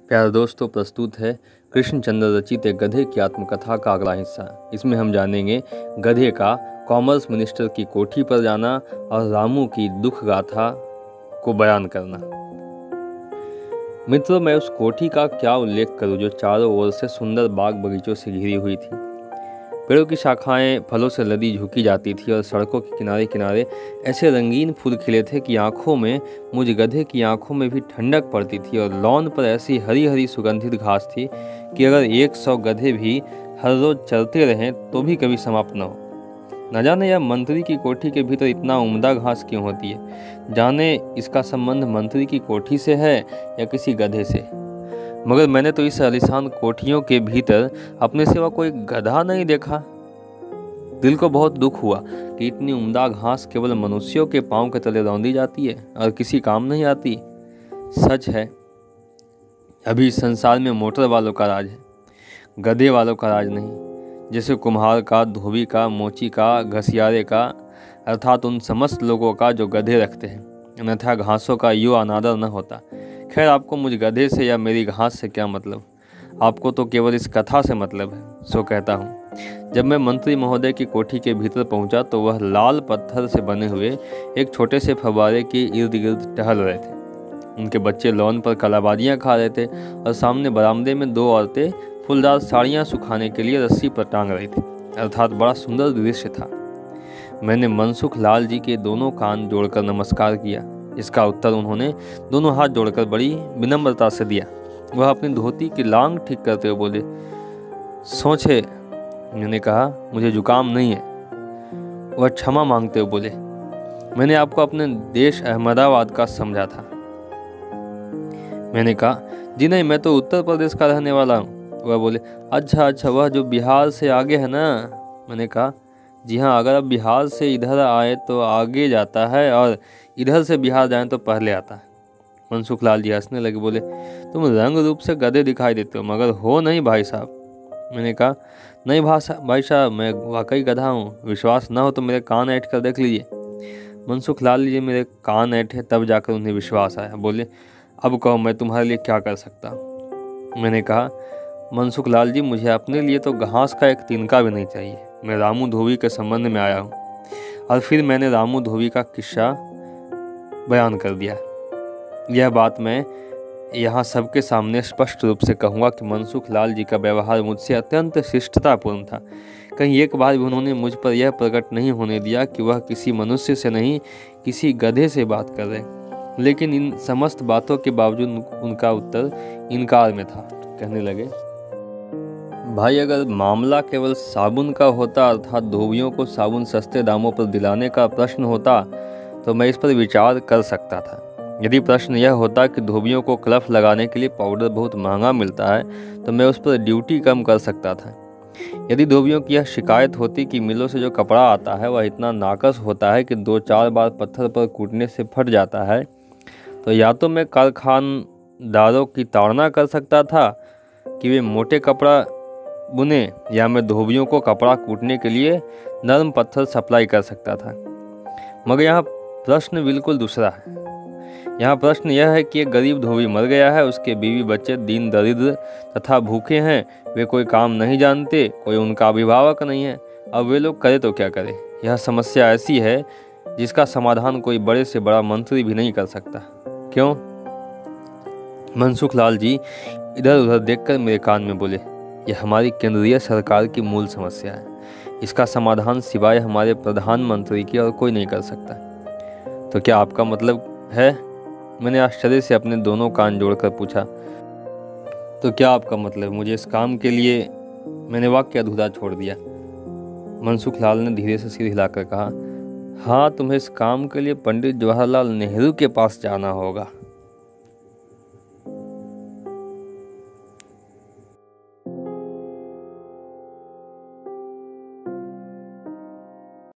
प्यारे दोस्तों, प्रस्तुत है कृष्णचंद्र रचित एक गधे की आत्मकथा का अगला हिस्सा। इसमें हम जानेंगे गधे का कॉमर्स मिनिस्टर की कोठी पर जाना और रामू की दुख गाथा को बयान करना। मित्रों, मैं उस कोठी का क्या उल्लेख करूं जो चारों ओर से सुंदर बाग बगीचों से घिरी हुई थी। पेड़ों की शाखाएं फलों से लदी झुकी जाती थी और सड़कों के किनारे किनारे ऐसे रंगीन फूल खिले थे कि मुझ गधे की आंखों में भी ठंडक पड़ती थी। और लॉन पर ऐसी हरी हरी सुगंधित घास थी कि अगर 100 गधे भी हर रोज चलते रहें तो भी कभी समाप्त न हो। न जाने यह मंत्री की कोठी के भीतर इतना उम्दा घास क्यों होती है, जाने इसका संबंध मंत्री की कोठी से है या किसी गधे से। मगर मैंने तो इस आलीशान कोठियों के भीतर अपने सिवा कोई गधा नहीं देखा। दिल को बहुत दुख हुआ कि इतनी उम्दा घास केवल मनुष्यों के पांव के तले रौंदी जाती है और किसी काम नहीं आती। सच है, अभी इस संसार में मोटर वालों का राज है, गधे वालों का राज नहीं। जैसे कुम्हार का, धोबी का, मोची का, घसियारे का, अर्थात उन समस्त लोगों का जो गधे रखते हैं, अन्यथा घासों का यूँ अनादर न होता। खैर, आपको मुझ गधे से या मेरी घास से क्या मतलब? आपको तो केवल इस कथा से मतलब है, सो कहता हूँ। जब मैं मंत्री महोदय की कोठी के भीतर पहुंचा तो वह लाल पत्थर से बने हुए एक छोटे से फव्वारे के इर्द गिर्द टहल रहे थे। उनके बच्चे लॉन पर कलाबाजियाँ खा रहे थे और सामने बरामदे में 2 औरतें फूलदार साड़ियाँ सुखाने के लिए रस्सी पर टांग रही थी। अर्थात बड़ा सुंदर दृश्य था। मैंने मनसुख लाल जी के दोनों कान जोड़कर नमस्कार किया। इसका उत्तर उन्होंने दोनों हाथ जोड़कर बड़ी विनम्रता से दिया। वह अपनी धोती की लांग ठीक करते हुए बोले, सोचे। मैंने कहा, मुझे जुकाम नहीं है। वह क्षमा मांगते हुए बोले, मैंने आपको अपने देश अहमदाबाद का समझा था। मैंने कहा, जी नहीं, मैं तो उत्तर प्रदेश का रहने वाला हूँ। वह बोले, अच्छा, वह जो बिहार से आगे है ना। मैंने कहा, जी हाँ, अगर आप बिहार से इधर आए तो आगे जाता है और इधर से बिहार जाएं तो पहले आता है। मनसुख लाल जी हंसने लगे, बोले, तुम रंग रूप से गधे दिखाई देते हो मगर हो नहीं भाई साहब। मैंने कहा, नहीं भाई साहब, मैं वाकई गधा हूँ। विश्वास ना हो तो मेरे कान ऐंठ कर देख लीजिए। मनसुख लाल जी मेरे कान ऐंठे, तब जाकर उन्हें विश्वास आया। बोले, अब कहो, मैं तुम्हारे लिए क्या कर सकता हूँ? मैंने कहा, मनसुख लाल जी, मुझे अपने लिए तो घास का एक तिनका भी नहीं चाहिए। मैं रामू धोबी के संबंध में आया हूँ। और फिर मैंने रामू धोबी का किस्सा बयान कर दिया। यह बात मैं यहाँ सबके सामने स्पष्ट रूप से कहूँगा कि मनसुख लाल जी का व्यवहार मुझसे अत्यंत शिष्टतापूर्ण था। कहीं एक बार भी उन्होंने मुझ पर यह प्रकट नहीं होने दिया कि वह किसी मनुष्य से नहीं, किसी गधे से बात कर रहे। लेकिन इन समस्त बातों के बावजूद उनका उत्तर इनकार में था। कहने लगे, भाई, अगर मामला केवल साबुन का होता, अर्थात धोबियों को साबुन सस्ते दामों पर दिलाने का प्रश्न होता, तो मैं इस पर विचार कर सकता था। यदि प्रश्न यह होता कि धोबियों को क्लफ लगाने के लिए पाउडर बहुत महंगा मिलता है, तो मैं उस पर ड्यूटी कम कर सकता था। यदि धोबियों की यह शिकायत होती कि मिलों से जो कपड़ा आता है वह इतना नाकस होता है कि 2-4 बार पत्थर पर कूटने से फट जाता है, तो या तो मैं कारखानदारों की ताड़ना कर सकता था कि वे मोटे कपड़ा बुने, या मैं धोबियों को कपड़ा कूटने के लिए नरम पत्थर सप्लाई कर सकता था। मगर यहाँ प्रश्न बिल्कुल दूसरा है। यहाँ प्रश्न यह है कि एक गरीब धोबी मर गया है, उसके बीवी बच्चे दीन दरिद्र तथा भूखे हैं, वे कोई काम नहीं जानते, कोई उनका अभिभावक नहीं है। अब वे लोग करे तो क्या करें? यह समस्या ऐसी है जिसका समाधान कोई बड़े से बड़ा मंत्री भी नहीं कर सकता। क्यों? मनसुख लाल जी इधर उधर देखकर मेरे कान में बोले, यह हमारी केंद्रीय सरकार की मूल समस्या है। इसका समाधान सिवाय हमारे प्रधानमंत्री की और कोई नहीं कर सकता। तो क्या आपका मतलब है? मैंने आश्चर्य से अपने दोनों कान जोड़कर पूछा। तो क्या आपका मतलब? मुझे इस काम के लिए? मैंने वाक्य अधूरा छोड़ दिया। मनसुख लाल ने धीरे से सिर हिलाकर कहा, हाँ, तुम्हें इस काम के लिए पंडित जवाहरलाल नेहरू के पास जाना होगा।